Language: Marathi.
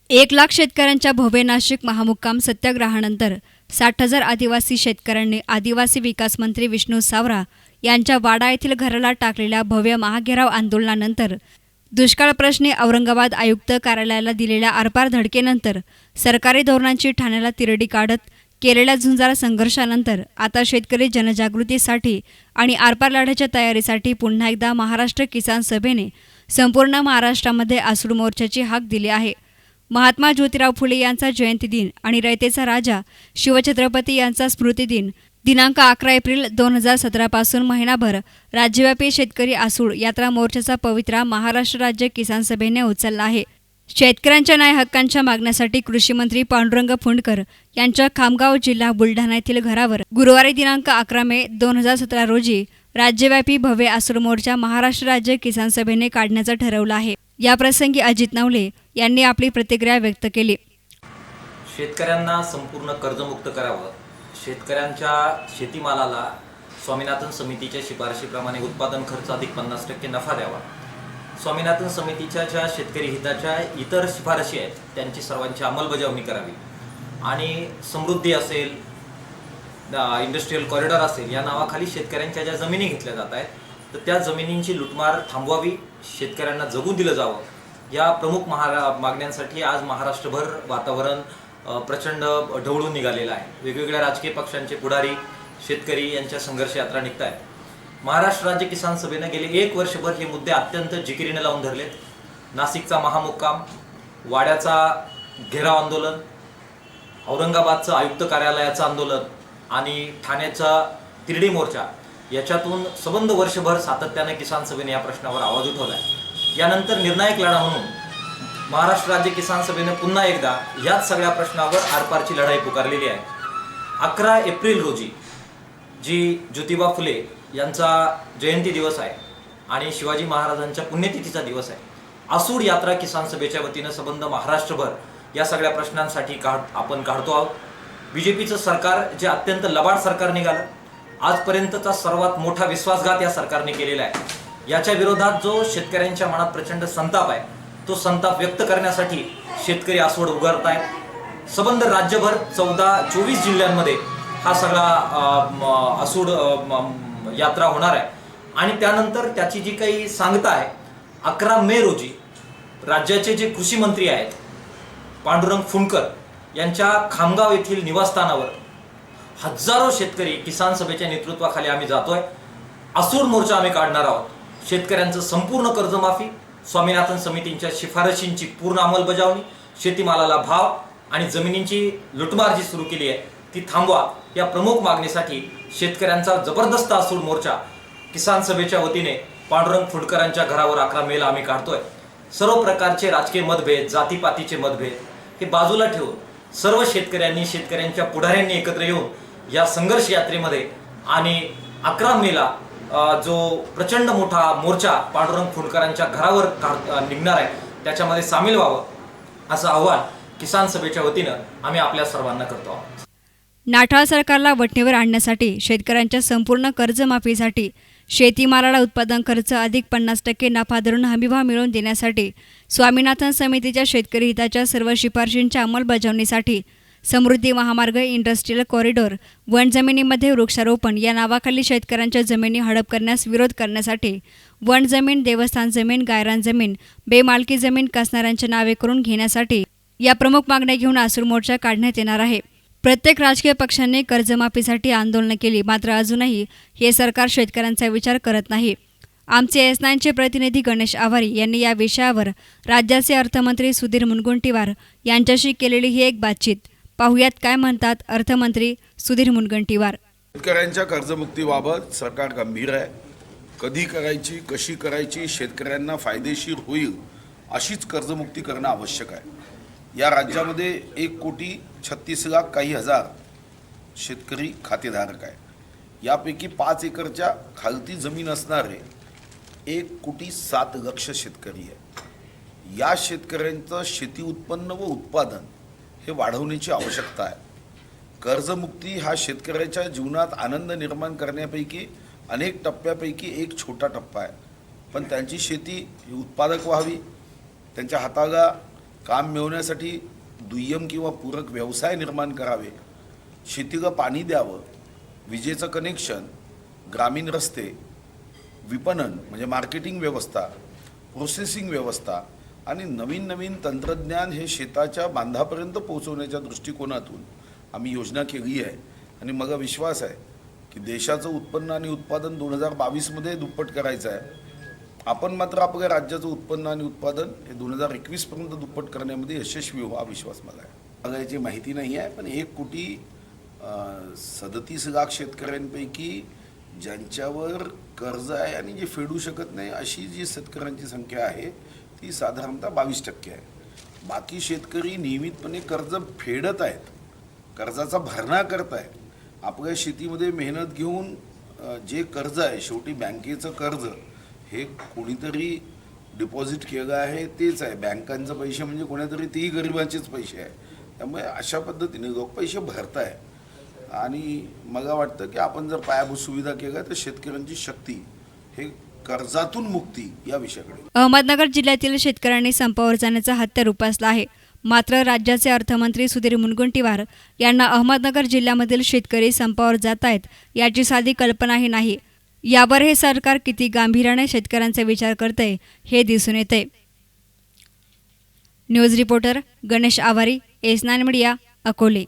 1,00,000 शेतकऱ्यांच्या भव्य नाशिक महामुक्काम सत्याग्रहानंतर 60,000 आदिवासी शेतकऱ्यांनी आदिवासी विकास मंत्री विष्णू सावरा यांच्या वाडा येथील घराला टाकलेल्या भव्य महाघेराव आंदोलनानंतर दुष्काळ प्रश्नी औरंगाबाद आयुक्त कार्यालयाला दिलेल्या आरपार धडकेनंतर सरकारी धोरणांची ठाण्याला तिरडी काढत केलेल्या झुंजार संघर्षानंतर आता शेतकरी जनजागृतीसाठी आणि आरपार लढ्याच्या तयारीसाठी पुन्हा एकदा महाराष्ट्र किसान सभेने संपूर्ण महाराष्ट्रामध्ये आसूड मोर्चाची हाक दिली आहे। महात्मा ज्योतिराव फुले यांचा जयंती दिन आणि रयतेचा राजा शिवछत्रपती यांचा स्मृती दिन दिनांक 11 एप्रिल 2017 पासून महिनाभर राज्यव्यापी शेतकरी आसूड यात्रा मोर्चाचा पवित्रा महाराष्ट्र राज्य किसान सभेने उचलला आहे। शेतकऱ्यांच्या न्याय हक्कांच्या मागण्यासाठी कृषी मंत्री पांडुरंग फुंडकर यांच्या खामगाव जिल्हा बुलढाणा येथील घरावर गुरुवारी दिनांक 11 मे 2017 रोजी राज्यव्यापी भव्य आसूड मोर्चा महाराष्ट्र राज्य किसान सभेने काढण्याचं ठरवलं आहे। याप्रसंगी अजित नवले यांनी आपली प्रतिक्रिया व्यक्त केली। शेतकऱ्यांना संपूर्ण कर्जमुक्त करावं, शेतकऱ्यांच्या शेतीमालाला स्वामीनाथन समितीच्या शिफारशीप्रमाणे उत्पादन खर्च अधिक 50% नफा द्यावा, स्वामीनाथन समितीच्या ज्या शेतकरी हिताच्या इतर शिफारशी आहेत त्यांची सर्वांची अंमलबजावणी करावी आणि समृद्धी असेल, इंडस्ट्रियल कॉरिडॉर असेल या नावाखाली शेतकऱ्यांच्या ज्या जमिनी घेतल्या जात आहेत तर त्या जमिनींची लुटमार थांबवावी, शेतकऱ्यांना जगू दिलं जावं, या प्रमुख मागण्यांसाठी आज महाराष्ट्रभर वातावरण प्रचंड ढवळून निघालेलं आहे। वेगवेगळ्या राजकीय पक्षांचे पुढारी शेतकरी यांच्या संघर्ष यात्रा निघत आहेत। महाराष्ट्र राज्य किसान सभेने गेले 1 वर्षभर हे मुद्दे अत्यंत जिकिरीने लावून धरलेत। नाशिकचा महामुक्काम, वाड्याचा घेराव आंदोलन, औरंगाबादचं आयुक्त कार्यालयाचं आंदोलन आणि ठाण्याचा तिरडी मोर्चा याच्यातून सबंध वर्षभर सातत्याने किसान सभेने या प्रश्नावर आवाज उठवलाय। यानंतर निर्णायक लढा म्हणून महाराष्ट्र राज्य किसान सभेने पुन्हा एकदा याच सगळ्या प्रश्नावर आरपारची लढाई पुकारलेली आहे। 11 एप्रिल रोजी जी ज्योतिबा फुले यांचा जयंती दिवस आहे आणि शिवाजी महाराजांच्या पुण्यतिथीचा दिवस आहे, आसूड यात्रा किसान सभेच्या वतीनं संबंध महाराष्ट्रभर या सगळ्या प्रश्नांसाठी आपण काढतो आहोत। बीजेपीचं सरकार जे अत्यंत लबाड सरकार निघालं, आजपर्यंतचा सर्वात मोठा विश्वासघात या सरकारने केलेला आहे। याच्या विरोधात जो शेतकऱ्यांच्या मनात प्रचंड संताप आहे तो संताप व्यक्त करण्यासाठी शेतकरी आसूड उभारत आहेत। संबंध राज्यभर 24 जिल्ह्यांमध्ये हा सगळा आसूड यात्रा होणार आहे आणि त्यानंतर त्याची जी काही सांगता आहे 11 मे रोजी राज्याचे जे कृषी मंत्री आहेत पांडुरंग फुंडकर यांच्या खामगाव येथील निवासस्थानावर हजारो शेतकरी किसान सभेच्या नेतृत्वाखाली आम्ही जातोय। आसूड मोर्चा आम्ही काढणार आहोत। शेतकऱ्यांचं संपूर्ण कर्जमाफी, स्वामीनाथन समितींच्या शिफारशींची पूर्ण अंमलबजावणी, शेतीमालाला भाव आणि जमिनींची लुटमार जी सुरू केली आहे ती थांबवा, या प्रमुख मागणीसाठी शेतकऱ्यांचा जबरदस्त आसूड मोर्चा किसान सभेच्या वतीने पांडुरंग फुंडकरांच्या घरावर 11 मेला आम्ही काढतोय। सर्व प्रकारचे राजकीय मतभेद, जातीपातीचे मतभेद हे बाजूला ठेवून सर्व शेतकऱ्यांनी, शेतकऱ्यांच्या पुढाऱ्यांनी एकत्र येऊन या संघर्ष यात्रेमध्ये आणि 11 मेला जो प्रचंड मोठा मोर्चा पांडुरंग फुंडकरांच्या घरावर निघणार आहे त्याच्यामध्ये सामील व्हावं असं आव्हान किसान सभेच्या वतीनं आम्ही आपल्या सर्वांना करतो आहोत। नाठाळ सरकारला वठणीवर आणण्यासाठी, शेतकऱ्यांच्या संपूर्ण कर्जमाफीसाठी, शेतीमालाला उत्पादन खर्च अधिक 50% नफा धरून हमीभाव मिळवून देण्यासाठी, स्वामीनाथन समितीच्या शेतकरी हिताच्या सर्व शिफारशींच्या अंमलबजावणीसाठी, समृद्धी महामार्ग, इंडस्ट्रियल कॉरिडॉर, वन जमिनीमध्ये वृक्षारोपण या नावाखाली शेतकऱ्यांच्या जमिनी हडप करण्यास विरोध करण्यासाठी, वन जमीन, देवस्थान जमीन, गायरान जमीन, बेमालकी जमीन कसणाऱ्यांच्या नावे करून घेण्यासाठी या प्रमुख मागण्या घेऊन आसूड मोर्चा काढण्यात येणार आहे। प्रत्येक राजकीय पक्षांनी कर्जमाफीसाठी आंदोलनं केली, मात्र अजूनही हे सरकार शेतकऱ्यांचा विचार करत नाही। आमचे S9चे प्रतिनिधी गणेश आवारी यांनी या विषयावर राज्याचे अर्थमंत्री सुधीर मुनगंटीवार यांच्याशी केलेली ही एक बातचीत। पाहुयात काय म्हणतात अर्थमंत्री सुधीर मुनगंटीवार। शेतकऱ्यांच्या कर्जमुक्तीबाबत सरकार गंभीर आहे। कधी करायची, कशी करायची, शेतकऱ्यांना फायदेशीर होईल अशीच कर्जमुक्ती करणं आवश्यक आहे। या राज्यामध्ये 1,36,00,000 काही हजार शेतकरी खातेधारक आहे। यापैकी 5 एकरच्या खालती जमीन असणारे 1,07,00,000 शेतकरी आहे। या शेतकऱ्यांचं शेती उत्पन्न व उत्पादन हे वाढवण्याची आवश्यकता आहे। कर्जमुक्ती हा शेतकऱ्याच्या जीवनात आनंद निर्माण करण्यापैकी अनेक टप्प्यापैकी एक छोटा टप्पा आहे, पण त्यांची शेती ही उत्पादक व्हावी, त्यांच्या हाताला काम मिळवण्यासाठी दुय्यम किंवा पूरक व्यवसाय निर्माण करावे, शेतीला पाणी द्यावं, विजेचं कनेक्शन, ग्रामीण रस्ते, विपणन म्हणजे मार्केटिंग व्यवस्था, प्रोसेसिंग व्यवस्था आणि नवीन नवीन तंत्रज्ञान हे शेताच्या बांधापर्यंत पोहोचवण्याच्या दृष्टिकोनातून आम्ही योजना केली आहे. आणि मला विश्वास आहे की देशाचं उत्पन्न आणि उत्पादन 2022मध्ये दुप्पट करायचं आहे. आपण मात्र आपल्या राज्याचं उत्पन्न आणि उत्पादन हे 2021पर्यंत दुप्पट करण्यामध्ये यशस्वी हो हा विश्वास मला आहे. मला याची माहिती नाही आहे, पण 1,37,00,000 शेतकऱ्यांपैकी ज्यांच्यावर कर्ज आहे आणि जे फेडू शकत नाही अशी जी शेतकऱ्यांची संख्या आहे ती साधारणतः 22% आहे. बाकी शेतकरी नियमितपणे कर्ज फेडत आहेत, कर्जाचा भरणा करत आहेत. आपल्या शेतीमध्ये मेहनत घेऊन जे कर्ज आहे, शेवटी बँकेचं कर्ज हे कोणीतरी डिपॉझिट केलं आहे तेच आहे. बँकांचे पैसे म्हणजे कोणातरी तेही गरिबांचेच पैसे आहे. त्यामुळे अशा पद्धतीने लोक पैसे भरत आहे. आणि मला वाटतं की आपण जर पायाभूत सुविधा केल्या तर शेतकऱ्यांची शक्ती हे कर्जातून मुक्ती या विषयाकडे. अहमदनगर जिल्ह्यातील शेतकऱ्यांनी संपावर जाण्याचा हत्यार उपासला आहे. मात्र राज्याचे अर्थमंत्री सुधीर मुनगंटीवार यांना अहमदनगर जिल्ह्यामधील शेतकरी संपावर जात आहेत याची साधी कल्पनाही नाही. यावर हे सरकार किती गांभीर्याने शेतकऱ्यांचा विचार करते हे दिसून येते. न्यूज रिपोर्टर गणेश आवारी, S9 मीडिया, अकोले.